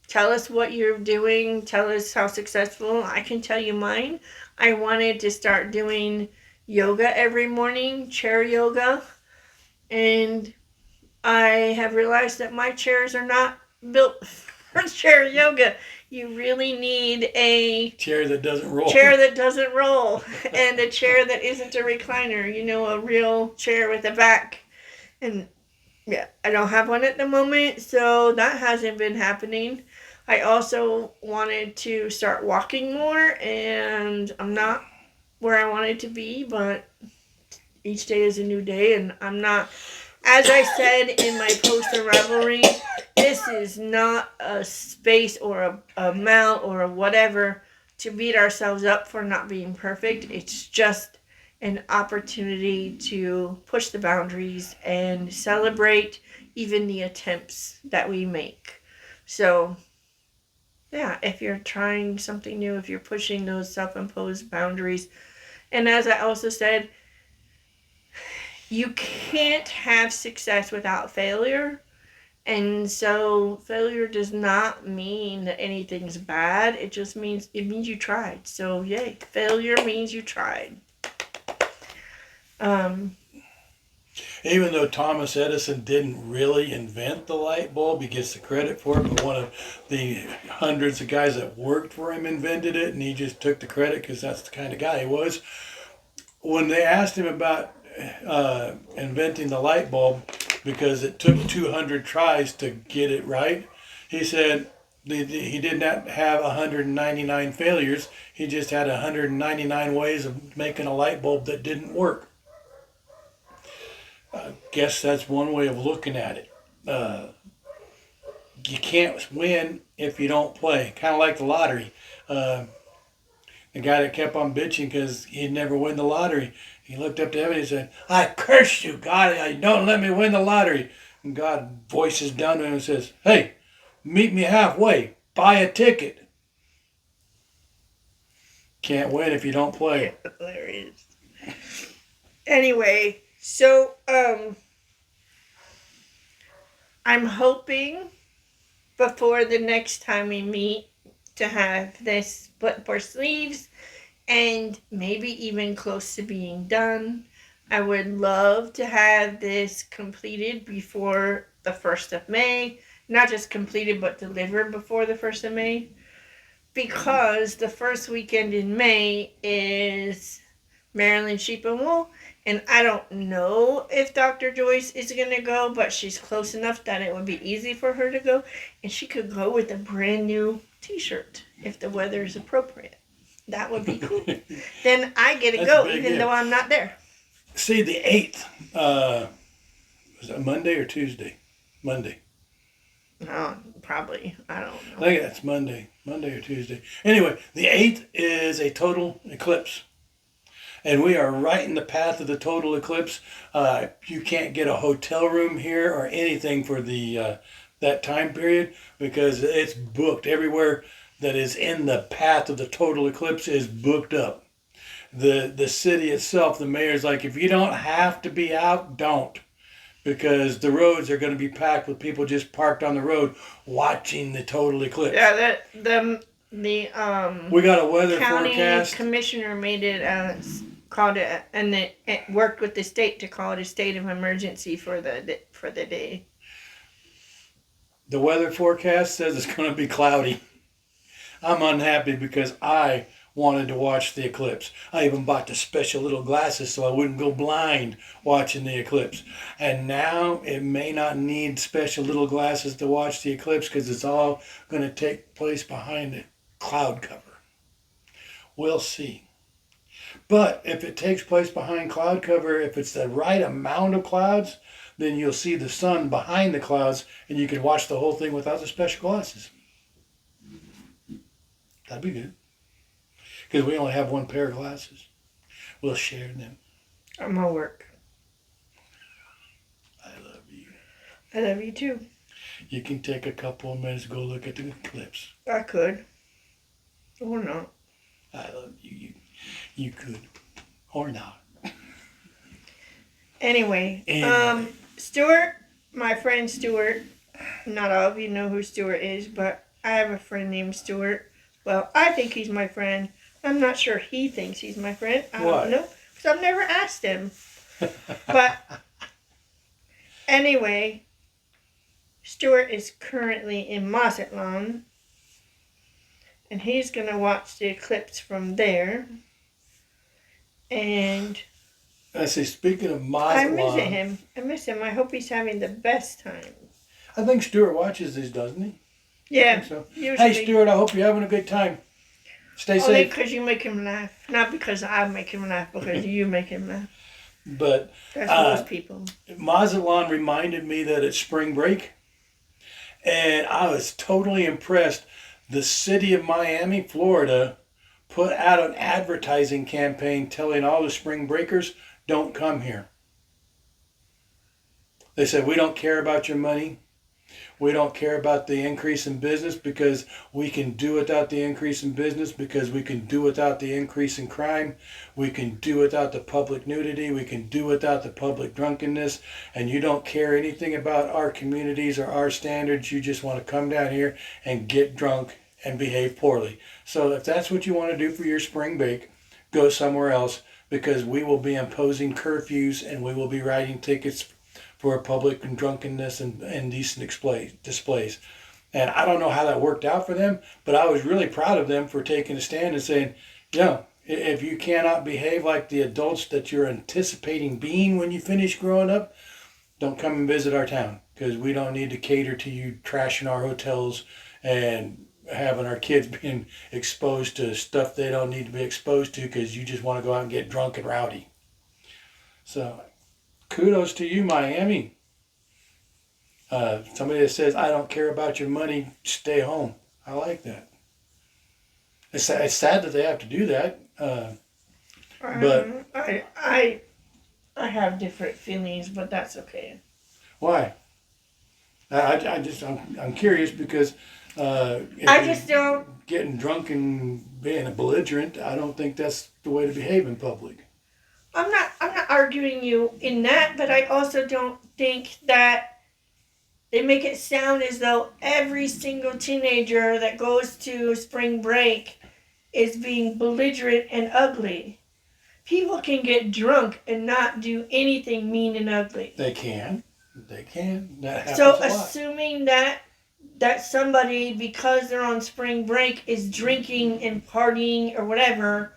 Tell us what you're doing. Tell us how successful. I can tell you mine. I wanted to start doing yoga every morning, chair yoga. And I have realized that my chairs are not built for chair yoga. You really need a Chair that doesn't roll. chair that doesn't roll and a chair that isn't a recliner, a real chair with a back. And yeah, I don't have one at the moment, so that hasn't been happening. I also wanted to start walking more, and I'm not where I wanted to be, but each day is a new day, and I'm not, as I said in my post on Ravelry, this is not a space or a amount or a whatever to beat ourselves up for not being perfect. It's just an opportunity to push the boundaries and celebrate even the attempts that we make. So, yeah, if you're trying something new, if you're pushing those self imposed boundaries, and as I also said, you can't have success without failure. And so failure does not mean that anything's bad. It means you tried. So yay, failure means you tried. Um, Even though Thomas Edison didn't really invent the light bulb, he gets the credit for it, but one of the hundreds of guys that worked for him invented it, and he just took the credit because that's the kind of guy he was. When they asked him about inventing the light bulb, because it took 200 tries to get it right, he said he did not have 199 failures. He just had 199 ways of making a light bulb that didn't work. Guess that's one way of looking at it. You can't win if you don't play. Kind of like the lottery. The guy that kept on bitching because he'd never win the lottery. He looked up to heaven and said, "I curse you, God. Don't let me win the lottery." And God voices down to him and says, "Hey, meet me halfway. Buy a ticket." Can't win if you don't play. hilarious. Anyway, so I'm hoping before the next time we meet to have this split for sleeves and maybe even close to being done. I would love to have this completed before the 1st of May. Not just completed, but delivered before the 1st of May. Because the first weekend in May is Maryland Sheep and Wool. And I don't know if Dr. Joyce is going to go, but she's close enough that it would be easy for her to go. And she could go with a brand new t-shirt if the weather is appropriate. That would be cool. Then I get to go even though I'm not there. See, the 8th, was that Monday or Tuesday? Monday. No, probably. I don't know. I think that's Monday or Tuesday. Anyway, the 8th is a total eclipse. And we are right in the path of the total eclipse. You can't get a hotel room here or anything for the that time period because it's booked. Everywhere that is in the path of the total eclipse is booked up. The city itself, the mayor's like, if you don't have to be out, don't. Because the roads are going to be packed with people just parked on the road watching the total eclipse. Yeah, we got a weather county forecast. Commissioner made it called it, and it worked with the state to call it a state of emergency for the day. The weather forecast says it's going to be cloudy. I'm unhappy because I wanted to watch the eclipse. I even bought the special little glasses so I wouldn't go blind watching the eclipse. And now it may not need special little glasses to watch the eclipse because it's all going to take place behind a cloud cover. We'll see. But if it takes place behind cloud cover, if it's the right amount of clouds, then you'll see the sun behind the clouds and you can watch the whole thing without the special glasses. That'd be good. Because we only have one pair of glasses. We'll share them. I'm gonna work. I love you. I love you too. You can take a couple of minutes to go look at the eclipse. I could. Or not. I love you. You could. Or not. Anyway, Anyway. Stuart, my friend Stuart, not all of you know who Stuart is, but I have a friend named Stuart. Well, I think he's my friend. I'm not sure he thinks he's my friend. I don't know, because I've never asked him. But anyway, Stuart is currently in Mazatlan, and he's going to watch the eclipse from there. And I say, speaking of Mazatlan, I miss him. I hope he's having the best time. I think Stuart watches these, doesn't he? Yeah. So. Usually. Hey, Stuart, I hope you're having a good time. Stay Only safe. because you make him laugh. Not because I make him laugh, because you make him laugh. But that's most people. Mazatlan reminded me that it's spring break. And I was totally impressed. The city of Miami, Florida, put out an advertising campaign telling all the spring breakers, don't come here. They said, we don't care about your money. We don't care about the increase in business because we can do without the increase in business, because we can do without the increase in crime. We can do without the public nudity. We can do without the public drunkenness. And you don't care anything about our communities or our standards. You just want to come down here and get drunk and behave poorly. So if that's what you want to do for your spring break, go somewhere else, because we will be imposing curfews and we will be writing tickets for public and drunkenness and indecent displays. And I don't know how that worked out for them, but I was really proud of them for taking a stand and saying, if you cannot behave like the adults that you're anticipating being when you finish growing up, don't come and visit our town, because we don't need to cater to you trashing our hotels and having our kids being exposed to stuff they don't need to be exposed to because you just want to go out and get drunk and rowdy. So kudos to you, Miami. Somebody that says, I don't care about your money, stay home. I like that. It's sad that they have to do that. But I have different feelings, but that's okay. Why? I'm curious because I just don't. Getting drunk and being a belligerent, I don't think that's the way to behave in public. I'm not arguing you in that, but I also don't think that they make it sound as though every single teenager that goes to spring break is being belligerent and ugly. People can get drunk and not do anything mean and ugly. They can. That happens so a lot. Assuming that somebody, because they're on spring break, is drinking and partying or whatever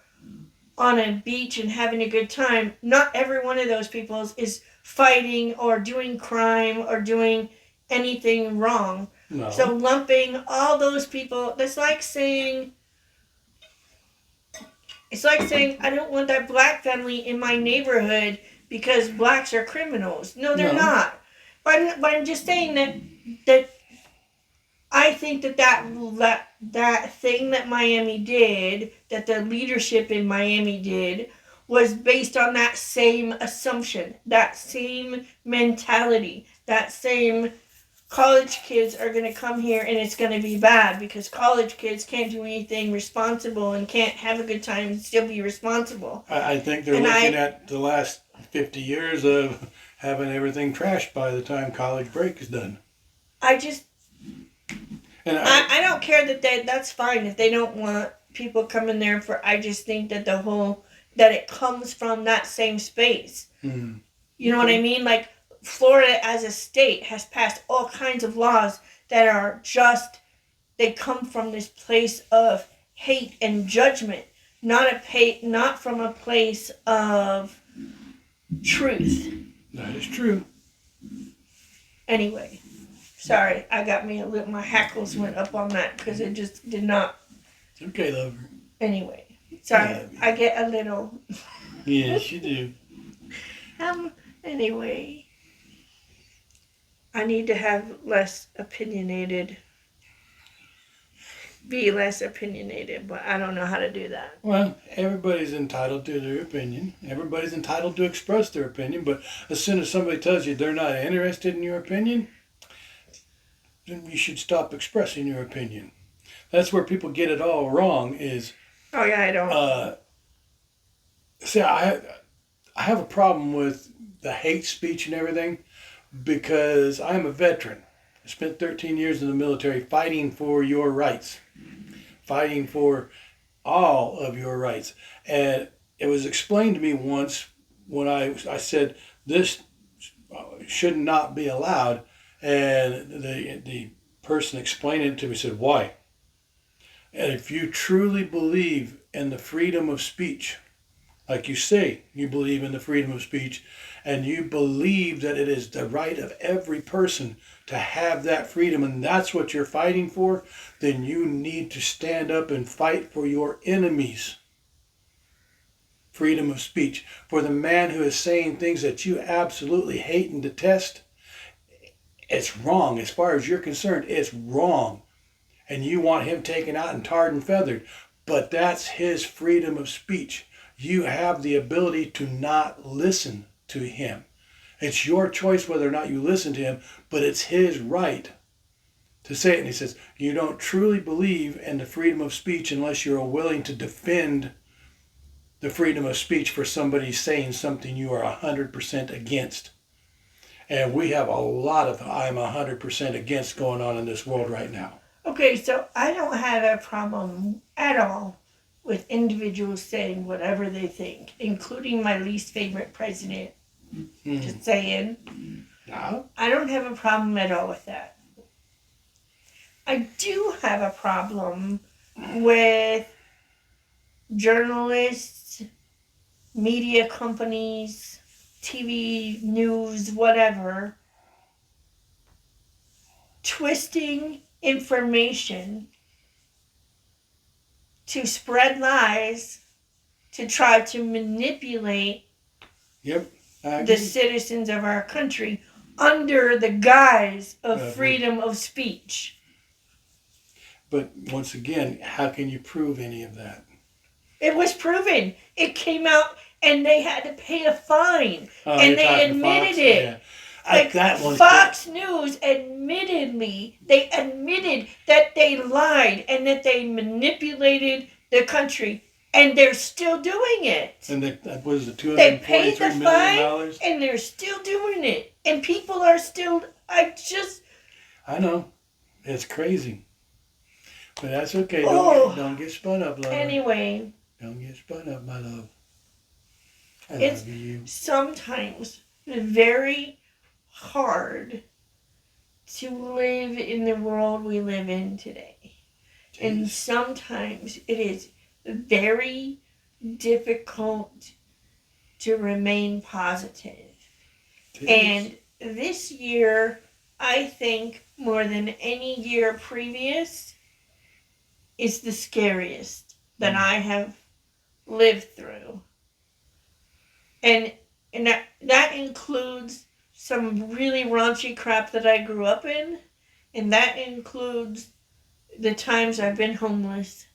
on a beach and having a good time, not every one of those people is fighting or doing crime or doing anything wrong. No. So lumping all those people, that's like saying, I don't want that black family in my neighborhood because blacks are criminals. No, they're not. But I'm just saying that I think that thing that Miami did, that the leadership in Miami did, was based on that same assumption, that same mentality, that same college kids are going to come here and it's going to be bad because college kids can't do anything responsible and can't have a good time and still be responsible. I think they're looking at the last 50 years of having everything trashed by the time college break is done. I don't care that's fine if they don't want people coming there for. I just think that that it comes from that same space. Mm-hmm. You know what I mean? Like Florida as a state has passed all kinds of laws that are just, they come from this place of hate and judgment, not from a place of truth. That is true. Anyway. Sorry, I got my hackles went up on that because it just did not. It's okay, lover. Anyway, sorry, I get a little. Yes, you do. Anyway, I need to have be less opinionated, but I don't know how to do that. Well, everybody's entitled to their opinion. Everybody's entitled to express their opinion, but as soon as somebody tells you they're not interested in your opinion, then you should stop expressing your opinion. That's where people get it all wrong is... Oh, yeah, I don't. See, I have a problem with the hate speech and everything because I'm a veteran. I spent 13 years in the military fighting for your rights, fighting for all of your rights. And it was explained to me once when I said this should not be allowed, and the person explained it to me, said why. And if you truly believe in the freedom of speech, like you say, you believe in the freedom of speech, and you believe that it is the right of every person to have that freedom, and that's what you're fighting for, then you need to stand up and fight for your enemies' freedom of speech. For the man who is saying things that you absolutely hate and detest, it's wrong. As far as you're concerned, it's wrong. And you want him taken out and tarred and feathered. But that's his freedom of speech. You have the ability to not listen to him. It's your choice whether or not you listen to him, but it's his right to say it. And he says, you don't truly believe in the freedom of speech unless you're willing to defend the freedom of speech for somebody saying something you are 100% against. And we have a lot of I'm 100% against going on in this world right now. Okay, so I don't have a problem at all with individuals saying whatever they think, including my least favorite president. Just saying. No? I don't have a problem at all with that. I do have a problem with journalists, media companies, TV news, whatever, twisting information to spread lies to try to manipulate Yep. the citizens of our country under the guise of freedom of speech. But once again, how can you prove any of that? It was proven. It came out and they had to pay a fine. And they admitted it. Yeah. Like that one. Fox News they admitted that they lied and that they manipulated the country, and they're still doing it. And that was the $243 They paid the million. fine, and they're still doing it, and people are still. I know, it's crazy, but that's okay. Don't get spun up, love. Anyway, don't get spun up, my love. It's love you. Sometimes very hard to live in the world we live in today. Jeez. And sometimes it is very difficult to remain positive. Jeez. And this year, I think more than any year previous, is the scariest that I have lived through. And that includes some really raunchy crap that I grew up in, and that includes the times I've been homeless.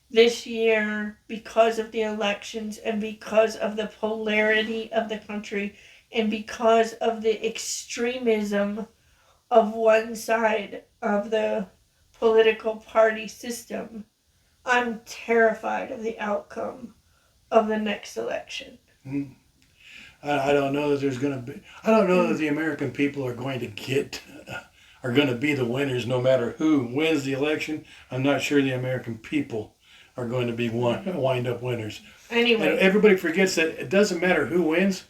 This year, because of the elections and because of the polarity of the country and because of the extremism of one side of the political party system, I'm terrified of the outcome of the next election. Mm. I don't know that there's going to be. I don't know that the American people are going to be the winners, no matter who wins the election. I'm not sure the American people are going to be wind up winners. Anyway, and everybody forgets that it doesn't matter who wins.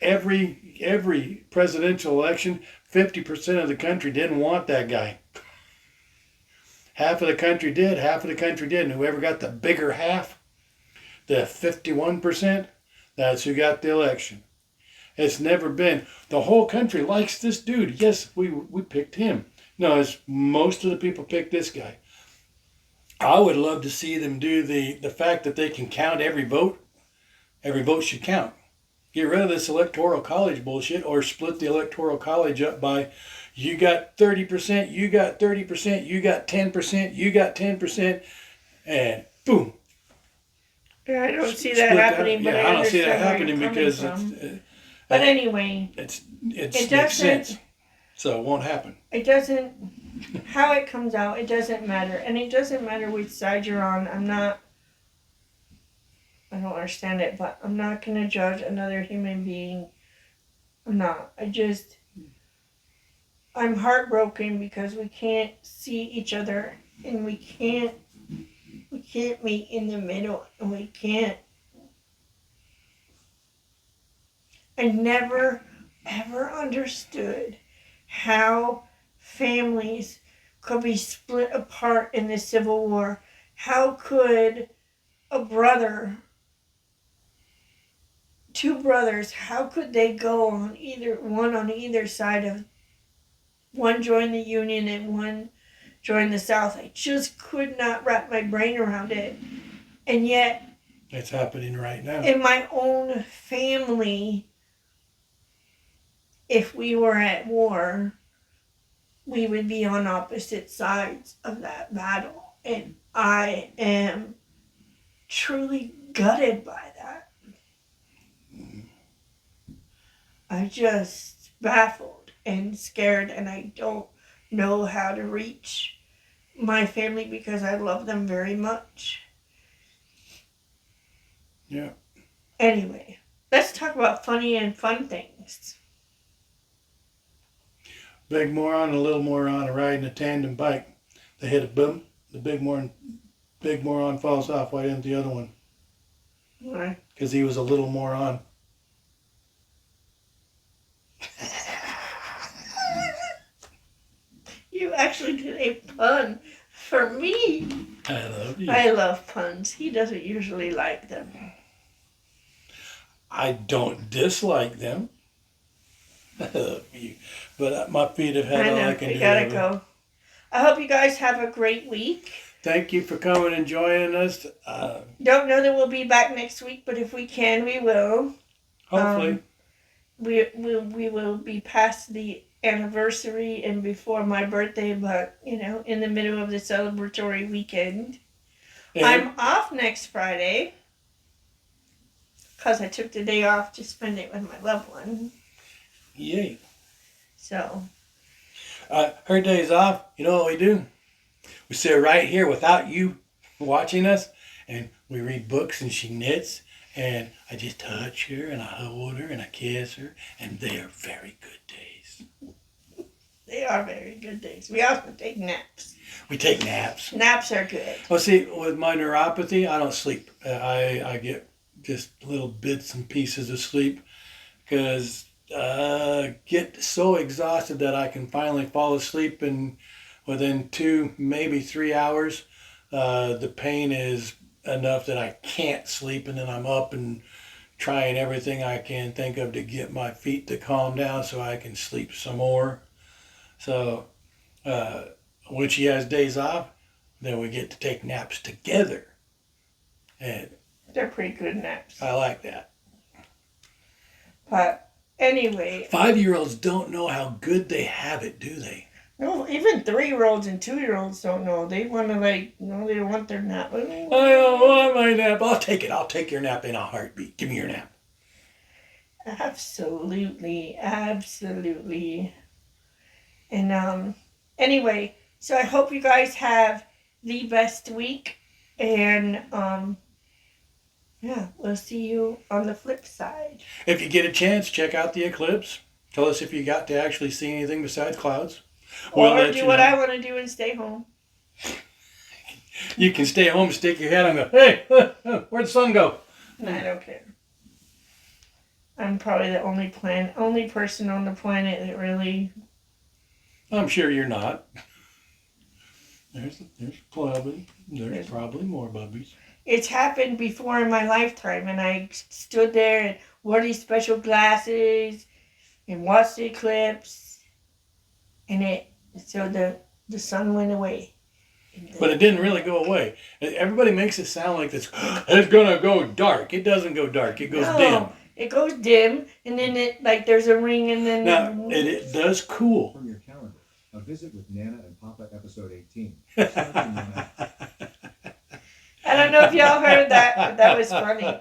Every presidential election, 50% of the country didn't want that guy. Half of the country did. Half of the country didn't. Whoever got the bigger half, the 51%. That's who got the election. It's never been, the whole country likes this dude. Yes, we picked him. No, it's most of the people picked this guy. I would love to see them do the fact that they can count every vote. Every vote should count. Get rid of this electoral college bullshit, or split the electoral college up by you got 30%, you got 30%, you got 10%, you got 10%, and boom. Yeah, I don't see that happening, but I don't see that happening because but anyway, it makes sense. So it won't happen. It doesn't. How it comes out, it doesn't matter, and it doesn't matter which side you're on. I don't understand it, but I'm not going to judge another human being. I'm not. I'm heartbroken because we can't see each other and we can't meet in the middle and we can't. I never ever understood how families could be split apart in the Civil War. How could a brother, two brothers, how could they go on either side of one joined the Union and one joined the South? I just could not wrap my brain around it. And yet, it's happening right now. In my own family, if we were at war, we would be on opposite sides of that battle. And I am truly gutted by that. I just baffled and scared, and I don't know how to reach my family because I love them very much. Yeah. Anyway, let's talk about funny and fun things. Big moron and a little moron are riding a tandem bike. They hit a boom. The big moron falls off. Why didn't the other one? Why? Because he was a little moron. You actually did a pun for me. I love you. I love puns. He doesn't usually like them. I don't dislike them. I love you. But my feet have had all I can do. We gotta go. I hope you guys have a great week. Thank you for coming and joining us. Don't know that we'll be back next week, but if we can, we will. Hopefully. We will be past the anniversary and before my birthday, but, in the middle of the celebratory weekend. And I'm off next Friday because I took the day off to spend it with my loved one. Yay. So. Her day's off. You know what we do? We sit right here without you watching us, and we read books, and she knits, and I just touch her, and I hold her, and I kiss her, and they are very good days. They are very good days. We also take naps. We take naps. Naps are good. Well, see, with my neuropathy, I don't sleep. I get just little bits and pieces of sleep because get so exhausted that I can finally fall asleep, and within 2, maybe 3 hours, the pain is enough that I can't sleep, and then I'm up and trying everything I can think of to get my feet to calm down so I can sleep some more. So when she has days off, then we get to take naps together. And they're pretty good naps. I like that. But anyway. 5-year-olds don't know how good they have it, do they? No, even 3-year-olds and 2-year-olds don't know. They want to they don't want their nap. I don't want my nap. I'll take it. I'll take your nap in a heartbeat. Give me your nap. Absolutely. And anyway, so I hope you guys have the best week. And we'll see you on the flip side. If you get a chance, check out the eclipse. Tell us if you got to actually see anything besides clouds. Or do what I want to do and stay home. You can stay home, stick your head on the, hey, where'd the sun go? No, I don't care. I'm probably the only person on the planet that really... I'm sure you're not. There's probably more bubbies. It's happened before in my lifetime, and I stood there and wore these special glasses and watched the eclipse, and the sun went away. But it didn't really go away. Everybody makes it sound like it's gonna go dark. It doesn't go dark. It goes dim. It goes dim, and then there's a ring, and then... Now, it does cool. From your calendar, a visit with Nana and Papa, episode 18. I don't know if y'all heard that, but that was funny.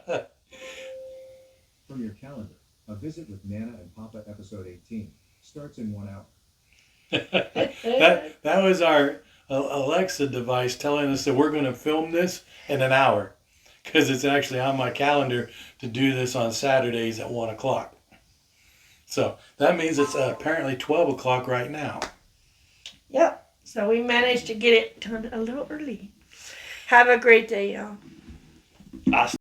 From your calendar, a visit with Nana and Papa, episode 18. Starts in 1 hour. That was our Alexa device telling us that we're going to film this in an hour. because it's actually on my calendar to do this on Saturdays at 1 o'clock. So that means it's apparently 12 o'clock right now. Yep. So we managed to get it done a little early. Have a great day, y'all. Awesome.